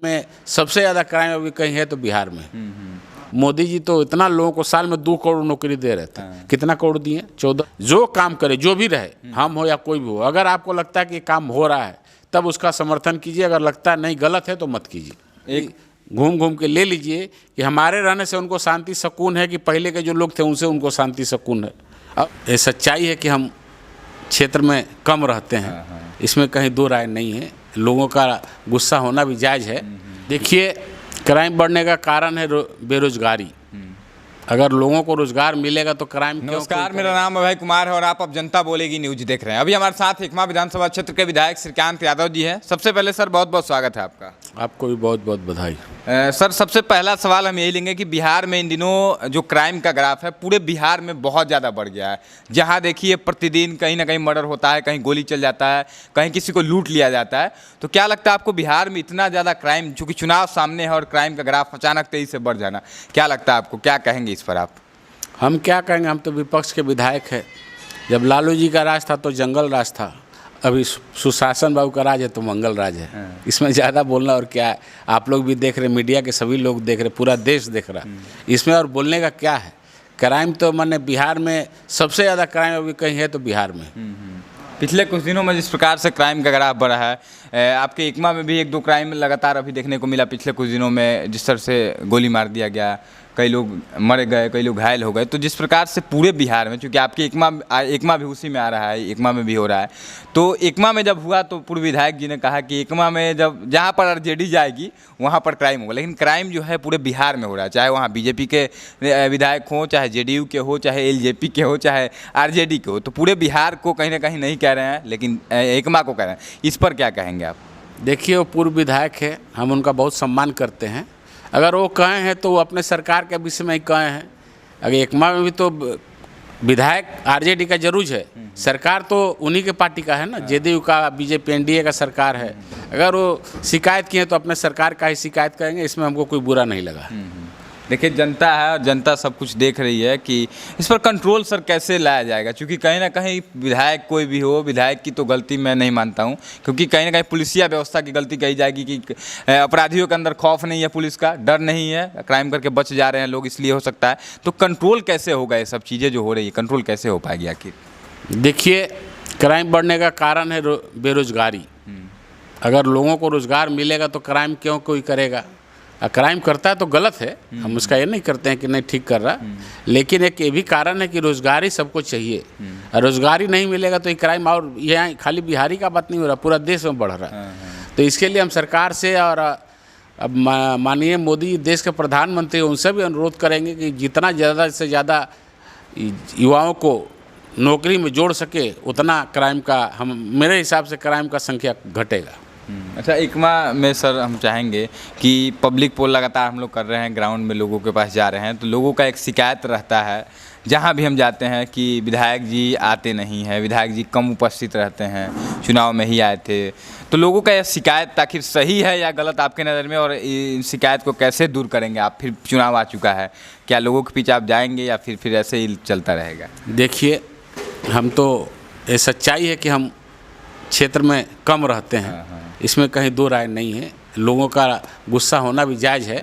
में सबसे ज़्यादा क्राइम अभी कहीं है तो बिहार में। मोदी जी तो इतना लोगों को साल में 2 करोड़ नौकरी दे रहे थे। कितना करोड़ दिए? 14। जो काम करे, जो भी रहे, हम हो या कोई भी हो, अगर आपको लगता है कि काम हो रहा है तब उसका समर्थन कीजिए, अगर लगता है नहीं गलत है तो मत कीजिए। एक घूम घूम के ले लीजिए कि हमारे रहने से उनको शांति सुकून है कि पहले के जो लोग थे उनसे उनको शांति सुकून है। अब ये सच्चाई है कि हम क्षेत्र में कम रहते हैं, इसमें कहीं दो राय नहीं है। लोगों का गुस्सा होना भी जायज़ है। देखिए, क्राइम बढ़ने का कारण है बेरोजगारी। अगर लोगों को रोजगार मिलेगा तो क्राइम क्यों? नमस्कार, मेरा नाम अभय कुमार है और आप अब जनता बोलेगी न्यूज देख रहे हैं। अभी हमारे साथ एकमा विधानसभा क्षेत्र के विधायक श्रीकांत यादव जी हैं। सबसे पहले सर बहुत बहुत स्वागत है आपका। आपको भी बहुत बहुत बधाई। सर, सबसे पहला सवाल हम यही लेंगे कि बिहार में इन दिनों जो क्राइम का ग्राफ है पूरे बिहार में बहुत ज़्यादा बढ़ गया है। जहाँ देखिए प्रतिदिन कहीं ना कहीं मर्डर होता है, कहीं गोली चल जाता है, कहीं किसी को लूट लिया जाता है। तो क्या लगता है आपको बिहार में इतना ज़्यादा क्राइम, चूँकि चुनाव सामने है और क्राइम का ग्राफ अचानक तेजी से बढ़ जाना, क्या लगता है आपको? क्या कहेंगे इस पर आप? हम क्या कहेंगे, हम तो विपक्ष के विधायक हैं। जब लालू जी का राज था तो जंगल राज था, अभी सुशासन बाबू का राज है तो मंगल राज है। इसमें ज़्यादा बोलना और क्या है? आप लोग भी देख रहे, मीडिया के सभी लोग देख रहे, पूरा देश देख रहा। इसमें और बोलने का क्या है? क्राइम तो मैंने बिहार में सबसे ज़्यादा क्राइम अभी कहीं है तो बिहार में। पिछले कुछ दिनों में जिस प्रकार से क्राइम का ग्राफ बढ़ा है, आपके एकमा में भी 1-2 क्राइम लगातार अभी देखने को मिला पिछले कुछ दिनों में। जिस तरह से गोली मार दिया गया, कई लोग मर गए, कई लोग घायल हो गए। तो जिस प्रकार से पूरे बिहार में, चूँकि आपके एकमा भी उसी में आ रहा है, एकमा में भी हो रहा है, तो एकमा में जब हुआ तो पूर्व विधायक जी ने कहा कि एकमा में जब जहाँ पर आरजेडी जाएगी वहाँ पर क्राइम होगा। लेकिन क्राइम जो है पूरे बिहार में हो रहा है, चाहे वहाँ बीजेपी के विधायक हों, चाहे जेडीयू के हो, चाहे एलजेपी के हो, चाहे आरजेडी के हो। तो पूरे बिहार को कहीं ना कहीं नहीं कह रहे हैं, लेकिन एकमा को कह रहे हैं। इस पर क्या कहेंगे आप? देखिए, वो पूर्व विधायक है, हम उनका बहुत सम्मान करते हैं। अगर वो कहे हैं तो वो अपने सरकार के विषय में ही कहे हैं। अगर एकमा में भी तो विधायक आरजेडी का जरूर है, सरकार तो उन्हीं के पार्टी का है ना, जेडीयू का, बीजेपी एनडीए का सरकार है। अगर वो शिकायत किए तो अपने सरकार का ही शिकायत करेंगे, इसमें हमको कोई बुरा नहीं लगा। देखिए, जनता है और जनता सब कुछ देख रही है कि इस पर कंट्रोल सर कैसे लाया जाएगा, क्योंकि कहीं ना कहीं विधायक कोई भी हो, विधायक की तो गलती मैं नहीं मानता हूं, क्योंकि कहीं ना कहीं पुलिसिया व्यवस्था की गलती कही जाएगी कि अपराधियों के अंदर खौफ नहीं है, पुलिस का डर नहीं है, क्राइम करके बच जा रहे हैं लोग, इसलिए हो सकता है। तो कंट्रोल कैसे होगा? ये सब चीज़ें जो हो रही है, कंट्रोल कैसे हो पाएगी आखिर? देखिए, क्राइम बढ़ने का कारण है बेरोजगारी। अगर लोगों को रोजगार मिलेगा तो क्राइम क्यों कोई करेगा? क्राइम करता है तो गलत है, हम उसका ये नहीं करते हैं कि नहीं ठीक कर रहा, लेकिन एक ये भी कारण है कि रोजगारी सबको चाहिए। रोजगारी नहीं मिलेगा तो ये क्राइम, और यहाँ खाली बिहारी का बात नहीं हो रहा, पूरा देश में बढ़ रहा है। तो इसके लिए हम सरकार से और अब माननीय मोदी देश के प्रधानमंत्री, उनसे भी अनुरोध करेंगे कि जितना ज़्यादा से ज़्यादा युवाओं को नौकरी में जोड़ सके उतना क्राइम का, मेरे हिसाब से क्राइम का संख्या घटेगा। अच्छा, एकमा में सर हम चाहेंगे कि पब्लिक पोल लगातार हम लोग कर रहे हैं, ग्राउंड में लोगों के पास जा रहे हैं, तो लोगों का एक शिकायत रहता है जहाँ भी हम जाते हैं कि विधायक जी आते नहीं हैं, विधायक जी कम उपस्थित रहते हैं, चुनाव में ही आए थे। तो लोगों का यह शिकायत आखिर सही है या गलत आपके नज़र में, और इस शिकायत को कैसे दूर करेंगे आप? फिर चुनाव आ चुका है, क्या लोगों के पीछे आप जाएंगे या फिर ऐसे ही चलता रहेगा? देखिए, हम तो, ये सच्चाई है कि हम क्षेत्र में कम रहते हैं, इसमें कहीं दो राय नहीं है। लोगों का गुस्सा होना भी जायज़ है,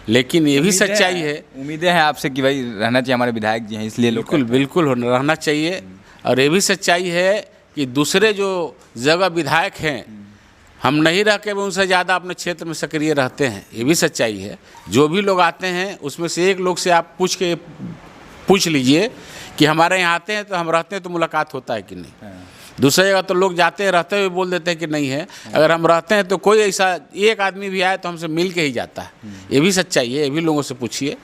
लेकिन ये भी सच्चाई है, उम्मीदें हैं आपसे कि भाई रहना चाहिए, हमारे विधायक जी हैं इसलिए लोग बिल्कुल रहना चाहिए। और ये भी सच्चाई है कि दूसरे जो जगह विधायक हैं, हम नहीं रह के उनसे ज़्यादा अपने क्षेत्र में सक्रिय रहते हैं, ये भी सच्चाई है। जो भी लोग आते हैं उसमें से एक लोग से आप पूछ लीजिए कि हमारे यहाँ आते हैं तो हम रहते हैं तो मुलाकात होता है कि नहीं। दूसरी जगह तो लोग जाते हैं, रहते हुए बोल देते हैं कि नहीं है। अगर हम रहते हैं तो कोई ऐसा एक आदमी भी आए तो हमसे मिल के ही जाता है, ये भी सच्चाई है। ये भी लोगों से पूछिए।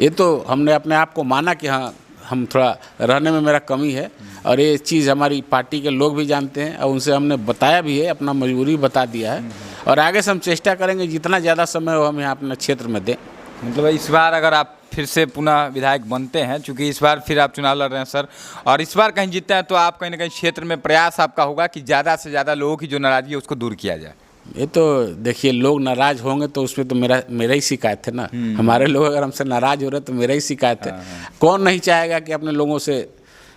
ये तो हमने अपने आप को माना कि हाँ, हम थोड़ा रहने में मेरा कमी है, और ये चीज़ हमारी पार्टी के लोग भी जानते हैं, और उनसे हमने बताया भी है, अपना मजबूरी बता दिया है। और आगे से हम चेष्टा करेंगे जितना ज़्यादा समय हो हम यहाँ अपने क्षेत्र में दें। मतलब इस बार अगर आप फिर से पुनः विधायक बनते हैं, चूँकि इस बार फिर आप चुनाव लड़ रहे हैं सर, और इस बार कहीं जीतते हैं, तो आप कहीं ना कहीं क्षेत्र में प्रयास आपका होगा कि ज़्यादा से ज़्यादा लोगों की जो नाराज़गी है उसको दूर किया जाए। ये तो देखिए, लोग नाराज होंगे तो उसमें तो मेरा ही शिकायत है ना। हमारे लोग अगर हमसे नाराज हो रहे तो मेरा ही शिकायत है। कौन नहीं चाहेगा कि अपने लोगों से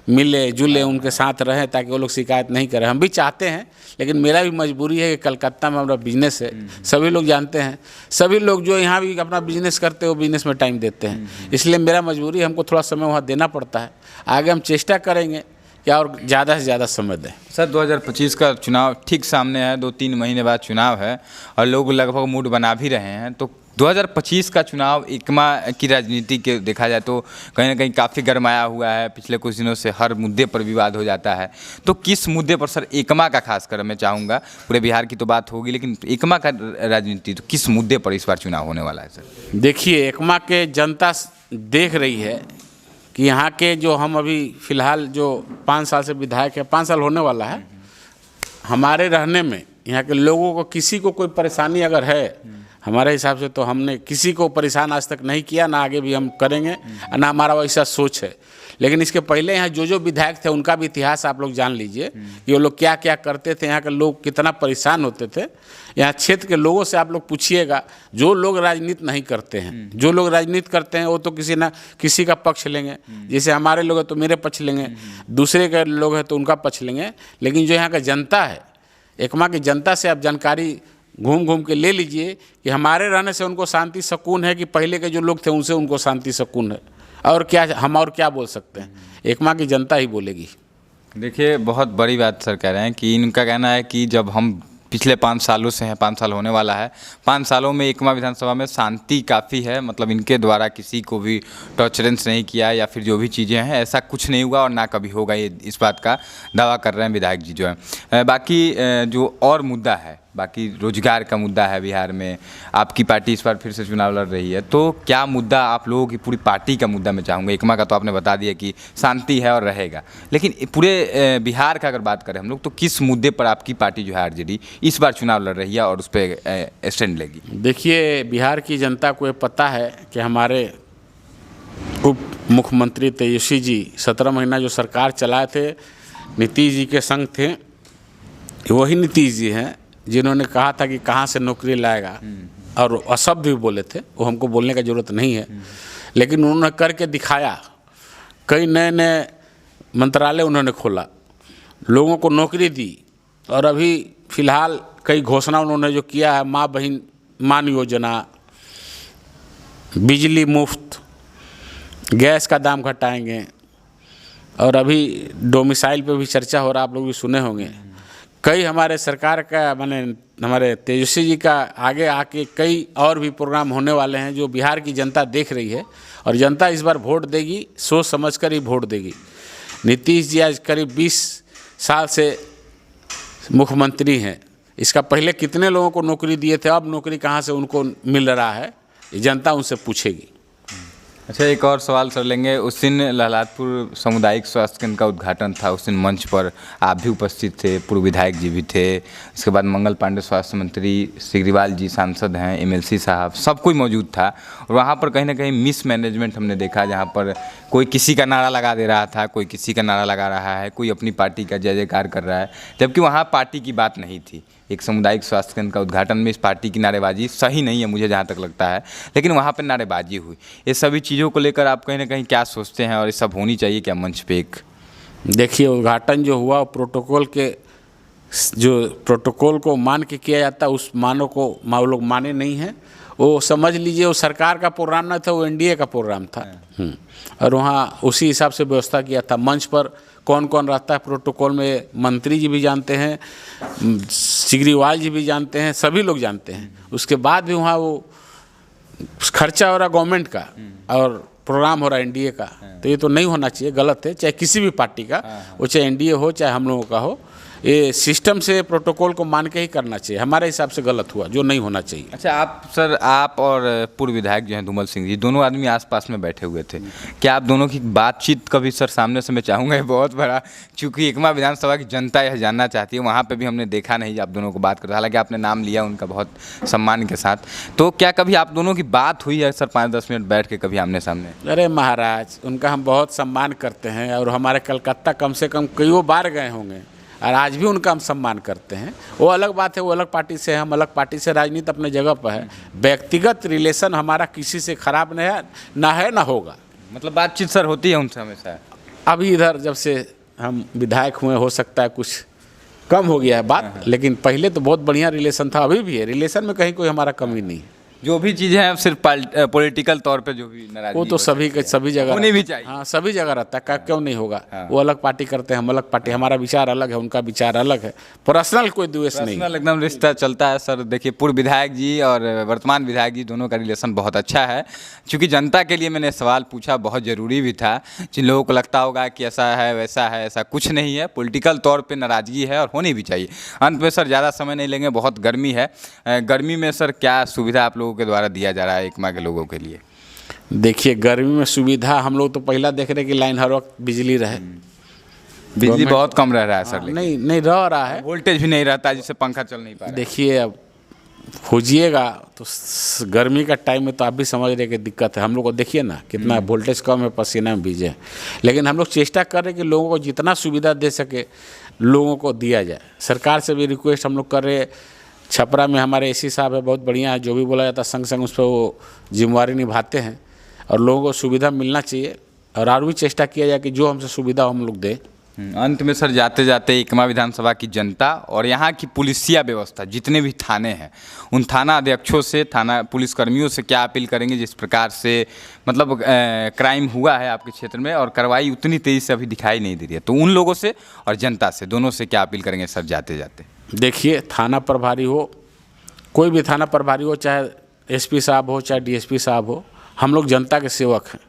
मिले जुले, उनके साथ रहें ताकि वो लोग शिकायत नहीं करें। हम भी चाहते हैं, लेकिन मेरा भी मजबूरी है कि कलकत्ता में हमारा बिजनेस है, सभी लोग जानते हैं, सभी लोग जो यहाँ भी अपना बिजनेस करते हैं वो बिजनेस में टाइम देते हैं, इसलिए मेरा मजबूरी है, हमको थोड़ा समय वहाँ देना पड़ता है। आगे हम चेष्टा करेंगे कि और ज़्यादा से ज़्यादा समय दें। सर 2025 का चुनाव ठीक सामने है, 2-3 महीने बाद चुनाव है और लोग लगभग मूड बना भी रहे हैं। तो 2025 का चुनाव एकमा की राजनीति के देखा जाए तो कहीं ना कहीं काफ़ी गरमाया हुआ है। पिछले कुछ दिनों से हर मुद्दे पर विवाद हो जाता है। तो किस मुद्दे पर सर एकमा का खासकर मैं चाहूँगा, पूरे बिहार की तो बात होगी, लेकिन एकमा का राजनीति तो किस मुद्दे पर इस बार चुनाव होने वाला है सर? देखिए, एकमा के जनता देख रही है कि यहाँ के जो हम अभी फ़िलहाल जो 5 साल से विधायक है, 5 साल होने वाला है, हमारे रहने में यहाँ के लोगों को किसी को कोई परेशानी अगर है, हमारे हिसाब से तो हमने किसी को परेशान आज तक नहीं किया, ना आगे भी हम करेंगे, ना हमारा वैसा सोच है। लेकिन इसके पहले यहाँ जो विधायक थे उनका भी इतिहास आप लोग जान लीजिए कि वो लोग क्या क्या करते थे, यहाँ के लोग कितना परेशान होते थे। यहाँ क्षेत्र के लोगों से आप लोग पूछिएगा, जो लोग राजनीति नहीं करते हैं, जो लोग राजनीति करते हैं वो तो किसी ना किसी का पक्ष लेंगे, जैसे हमारे लोग हैं तो मेरे पक्ष लेंगे, दूसरे के लोग हैं तो उनका पक्ष लेंगे। लेकिन जो यहाँ का जनता है, एकमा की जनता से आप जानकारी घूम घूम के ले लीजिए कि हमारे रहने से उनको शांति सुकून है कि पहले के जो लोग थे उनसे उनको शांति सुकून है। और क्या हम और क्या बोल सकते हैं, एकमा की जनता ही बोलेगी। देखिए, बहुत बड़ी बात सर कह रहे हैं कि इनका कहना है कि जब हम पिछले 5 सालों से हैं, 5 साल होने वाला है, 5 सालों में एकमा विधानसभा में शांति काफ़ी है, मतलब इनके द्वारा किसी को भी टॉर्चरेंस नहीं किया या फिर जो भी चीज़ें हैं ऐसा कुछ नहीं हुआ और ना कभी होगा, ये इस बात का दावा कर रहे हैं विधायक जी जो है। बाकी जो और मुद्दा है, बाकी रोजगार का मुद्दा है बिहार में, आपकी पार्टी इस बार फिर से चुनाव लड़ रही है, तो क्या मुद्दा आप लोगों की पूरी पार्टी का मुद्दा मैं चाहूँगा? एकमा का तो आपने बता दिया कि शांति है और रहेगा, लेकिन पूरे बिहार का अगर बात करें हम लोग तो किस मुद्दे पर आपकी पार्टी जो है आरजेडी इस बार चुनाव लड़ रही है और उस पर स्टैंड लेगी? देखिए, बिहार की जनता को ये पता है कि हमारे उप मुख्यमंत्री तेजस्वी जी 17 महीना जो सरकार चलाए थे, नीतीश जी के संग थे। वही नीतीश जी हैं जिन्होंने कहा था कि कहाँ से नौकरी लाएगा, और अशब्द भी बोले थे, वो हमको बोलने का ज़रूरत नहीं है, लेकिन उन्होंने करके दिखाया। कई नए नए मंत्रालय उन्होंने खोला, लोगों को नौकरी दी, और अभी फ़िलहाल कई घोषणा उन्होंने जो किया है, माँ बहन मान योजना, बिजली मुफ्त, गैस का दाम घटाएंगे, और अभी डोमिसाइल पे भी चर्चा हो रहा, आप लोग भी सुने होंगे। कई हमारे सरकार का माने हमारे तेजस्वी जी का आगे आके कई और भी प्रोग्राम होने वाले हैं जो बिहार की जनता देख रही है, और जनता इस बार वोट देगी, सोच समझ कर ही वोट देगी। नीतीश जी आज करीब 20 साल से मुख्यमंत्री हैं, इसका पहले कितने लोगों को नौकरी दिए थे, अब नौकरी कहाँ से उनको मिल रहा है, ये जनता उनसे पूछेगी। अच्छा, एक और सवाल सर लेंगे। उस दिन लहलादपुर सामुदायिक स्वास्थ्य केंद्र का उद्घाटन था, उस दिन मंच पर आप भी उपस्थित थे, पूर्व विधायक जी भी थे, इसके बाद मंगल पांडे स्वास्थ्य मंत्री, सिग्रीवाल जी सांसद हैं, एमएलसी साहब, सब कोई मौजूद था। और वहाँ पर कहीं ना कहीं मिस मैनेजमेंट हमने देखा, जहाँ पर कोई किसी का नारा लगा दे रहा था, कोई किसी का नारा लगा रहा है, कोई अपनी पार्टी का जय जयकार कर रहा है, जबकि वहाँ पार्टी की बात नहीं थी। एक सामुदायिक स्वास्थ्य केंद्र का उद्घाटन में इस पार्टी की नारेबाजी सही नहीं है, मुझे जहाँ तक लगता है, लेकिन वहाँ पर नारेबाजी हुई। ये सभी चीज़ों को लेकर आप कहीं ना कहीं क्या सोचते हैं, और ये सब होनी चाहिए क्या मंच पे? एक देखिए, उद्घाटन जो हुआ प्रोटोकॉल के, जो प्रोटोकॉल को मान के किया जाता है, उस मानों को वो लोग माने नहीं हैं। वो समझ लीजिए वो सरकार का प्रोग्राम ना था, वो एनडीए का प्रोग्राम था। और वहाँ उसी हिसाब से व्यवस्था किया था। मंच पर कौन कौन रहता है प्रोटोकॉल में, मंत्री जी भी जानते हैं, सिग्रीवाल जी भी जानते हैं, सभी लोग जानते हैं। उसके बाद भी वहाँ वो खर्चा हो रहा गवर्नमेंट का और प्रोग्राम हो रहा है एनडीए का, तो ये तो नहीं होना चाहिए, गलत है। चाहे किसी भी पार्टी का, वो चाहे एनडीए हो चाहे हम लोगों का हो, ये सिस्टम से प्रोटोकॉल को मान के ही करना चाहिए। हमारे हिसाब से गलत हुआ, जो नहीं होना चाहिए। अच्छा, आप और पूर्व विधायक जो हैं धूमल सिंह जी, दोनों आदमी आसपास में बैठे हुए थे, क्या आप दोनों की बातचीत कभी सर सामने से, मैं चाहूँगा ये बहुत बड़ा, चूँकि एकमा विधानसभा की जनता यह जानना चाहती है, वहाँ पर भी हमने देखा नहीं आप दोनों को बात करते, हालांकि आपने नाम लिया उनका बहुत सम्मान के साथ, तो क्या कभी आप दोनों की बात हुई है सर 5-10 मिनट बैठ के कभी आमने सामने? अरे महाराज, उनका हम बहुत सम्मान करते हैं, और हमारे कलकत्ता कम से कम कईयों बार गए होंगे, और आज भी उनका हम सम्मान करते हैं। वो अलग बात है, वो अलग पार्टी से है, हम अलग पार्टी से। राजनीति अपने जगह पर है, व्यक्तिगत रिलेशन हमारा किसी से खराब नहीं है, ना है ना होगा। मतलब बातचीत सर होती है उनसे हमेशा? अभी इधर जब से हम विधायक हुए हो सकता है कुछ कम हो गया है बात, लेकिन पहले तो बहुत बढ़िया रिलेशन था, अभी भी है, रिलेशन में कहीं कोई हमारा कमी नहीं है। जो भी चीज़ें हैं सिर्फ पॉलिटिकल तौर पे जो भी नाराजगी वो तो सभी जगह होनी भी चाहिए। हाँ, सभी जगह रहता है, क्यों नहीं होगा। वो अलग पार्टी करते हैं, हम अलग पार्टी, हमारा विचार अलग है, उनका विचार अलग है, पर्सनल कोई द्वेष नहीं। पर्सनल एकदम रिश्ता चलता है सर। देखिए पूर्व विधायक जी और वर्तमान विधायक जी दोनों का रिलेशन बहुत अच्छा है। क्योंकि जनता के लिए मैंने सवाल पूछा, बहुत ज़रूरी भी था। जिन लोगों को लगता होगा कि ऐसा है वैसा है, ऐसा कुछ नहीं है, पॉलिटिकल तौर पर नाराजगी है और होनी भी चाहिए। अंत में सर ज़्यादा समय नहीं लेंगे, बहुत गर्मी है। गर्मी में सर क्या सुविधा आप लोगों के द्वारा दिया जा रहा है एकमा के लोगों के लिए? देखिए गर्मी में सुविधा हम लोग तो पहला देख रहे हैं कि लाइन हर वक्त बिजली रहे, बिजली बहुत कम रह रहा है सर। नहीं रह रहा है, वोल्टेज भी नहीं रहता जिससे पंखा चल नहीं पा रहा है। देखिए अब खोजिएगा तो गर्मी का टाइम में तो आप भी समझ रहे कि दिक्कत है। हम लोग को देखिए ना कितना वोल्टेज कम है, पसीना में भीजे हैं, लेकिन हम लोग चेष्टा कर रहे हैं कि लोगों को जितना सुविधा दे सके लोगों को दिया जाए। सरकार से भी रिक्वेस्ट हम लोग कर रहे हैं। छपरा में हमारे एसी साहब है, बहुत बढ़िया है, जो भी बोला जाता है संग संग उस पर वो जिम्मेवारी निभाते हैं और लोगों को सुविधा मिलना चाहिए और भी चेष्टा किया जाए कि जो हमसे सुविधा हम लोग दें। अंत में सर जाते जाते एकमा विधानसभा की जनता और यहाँ की पुलिसिया व्यवस्था, जितने भी थाने हैं, उन थाना अध्यक्षों से, थाना पुलिसकर्मियों से क्या अपील करेंगे? जिस प्रकार से मतलब क्राइम हुआ है आपके क्षेत्र में और कार्रवाई उतनी तेज़ी से अभी दिखाई नहीं दे रही है, तो उन लोगों से और जनता से दोनों से क्या अपील करेंगे सर जाते जाते? देखिए थाना प्रभारी हो, कोई भी थाना प्रभारी हो, चाहे एसपी साहब हो, चाहे डीएसपी साहब हो, हम लोग जनता के सेवक हैं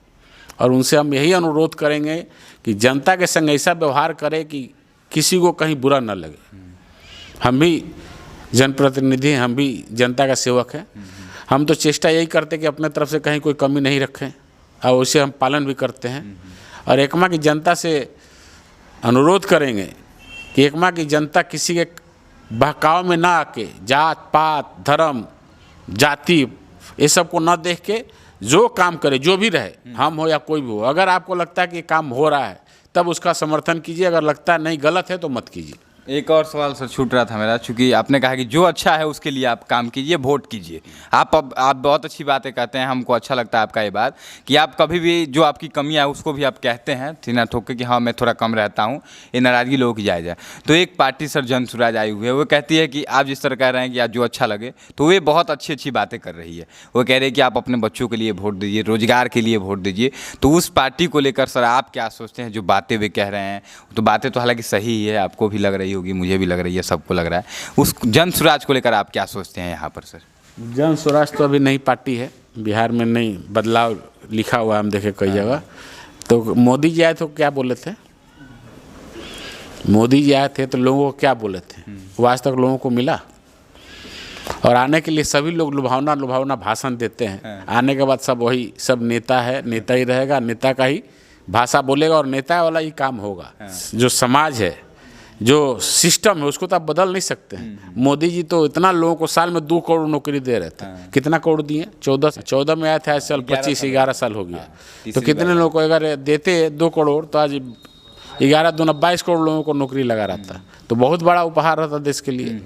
और उनसे हम यही अनुरोध करेंगे कि जनता के संग ऐसा व्यवहार करें कि किसी को कहीं बुरा न लगे। हम भी जनप्रतिनिधि हैं, हम भी जनता का सेवक हैं। हम तो चेष्टा यही करते कि अपने तरफ से कहीं कोई कमी नहीं रखें और उसे हम पालन भी करते हैं। और एकमा की जनता से अनुरोध करेंगे कि एकमा की जनता किसी के बहकाव में ना आके जात पात धर्म जाति ये सब को ना देख के जो काम करे, जो भी रहे, हम हो या कोई भी हो, अगर आपको लगता है कि काम हो रहा है तब उसका समर्थन कीजिए, अगर लगता है नहीं गलत है तो मत कीजिए। एक और सवाल सर छूट रहा था मेरा, चूँकि आपने कहा कि जो अच्छा है उसके लिए आप काम कीजिए, वोट कीजिए। आप बहुत अच्छी बातें कहते हैं, हमको अच्छा लगता है आपका ये बात कि आप कभी भी जो आपकी कमियां है उसको भी आप कहते हैं सीना ठोक के कि हाँ मैं थोड़ा कम रहता हूँ, ये नाराज़गी लोगों की जाए। तो एक पार्टी सर जन सुराज आई हुई है, वो कहती है कि आप जिस तरह कह रहे हैं कि आप जो अच्छा लगे, तो वे बहुत अच्छी अच्छी बातें कर रही है। वो कह रहे हैं कि आप अपने बच्चों के लिए वोट दीजिए, रोजगार के लिए वोट दीजिए। तो उस पार्टी को लेकर सर आप क्या सोचते हैं? जो बातें वे कह रहे हैं, तो बातें तो हालांकि सही ही है, आपको भी लग रही होगी, मुझे भी लग रही है, सबको लग रहा है। उस जन स्वराज को लेकर आप क्या सोचते हैं यहाँ पर सर? जन स्वराज तो अभी नई पार्टी है, बिहार में नई बदलाव लिखा हुआ है, हम देखे कई जगह। तो मोदी जी आए तो क्या बोले थे? मोदी जी आए थे तो लोगों को क्या बोले थे? वो आज तक लोगों को मिला? और आने के लिए सभी लोग लुभावना भाषण देते हैं, आने के बाद सब वही सब नेता है, नेता ही रहेगा, नेता का ही भाषा बोलेगा और नेता वाला ही काम होगा। जो समाज है, जो सिस्टम है, उसको तो आप बदल नहीं सकते हैं। मोदी जी तो इतना लोगों को साल में 2 करोड़ नौकरी दे रहे थे, कितना करोड़ दिए? 14 में आया था, इस साल 25-11 साल हो गया। तो कितने लोगों को अगर देते 2 करोड़ तो आज 11 दूना 22 करोड़ लोगों को नौकरी लगा रहता, तो बहुत बड़ा उपहार रहता देश के लिए।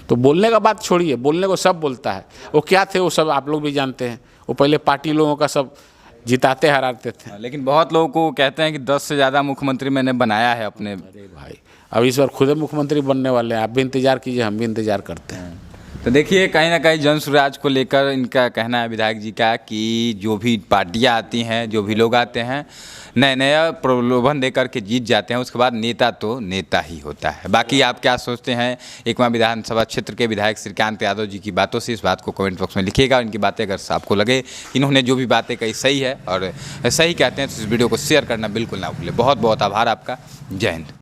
तो बोलने का बात छोड़िए, बोलने को सब बोलता है। वो क्या थे वो सब आप लोग भी जानते हैं। वो पहले पार्टी लोगों का सब जिताते हराते थे। लेकिन बहुत लोगों को कहते हैं कि 10 से ज़्यादा मुख्यमंत्री मैंने बनाया है अपने। अरे भाई अब इस बार खुद मुख्यमंत्री बनने वाले हैं, आप भी इंतजार कीजिए, हम भी इंतजार करते हैं। तो देखिए कहीं ना कहीं जन स्वराज को लेकर इनका कहना है विधायक जी का कि जो भी पार्टियां आती हैं, जो भी लोग आते हैं, नए नया प्रलोभन देकर के जीत जाते हैं, उसके बाद नेता तो नेता ही होता है। बाकी आप क्या सोचते हैं एकमा विधानसभा क्षेत्र के विधायक श्रीकांत यादव जी की बातों से? इस बात को कमेंट बॉक्स में लिखिएगा। इनकी बातें अगर आपको लगे इन्होंने जो भी बातें कही सही है और सही कहते हैं तो इस वीडियो को शेयर करना बिल्कुल ना भूलें। बहुत बहुत आभार आपका। जय हिंद।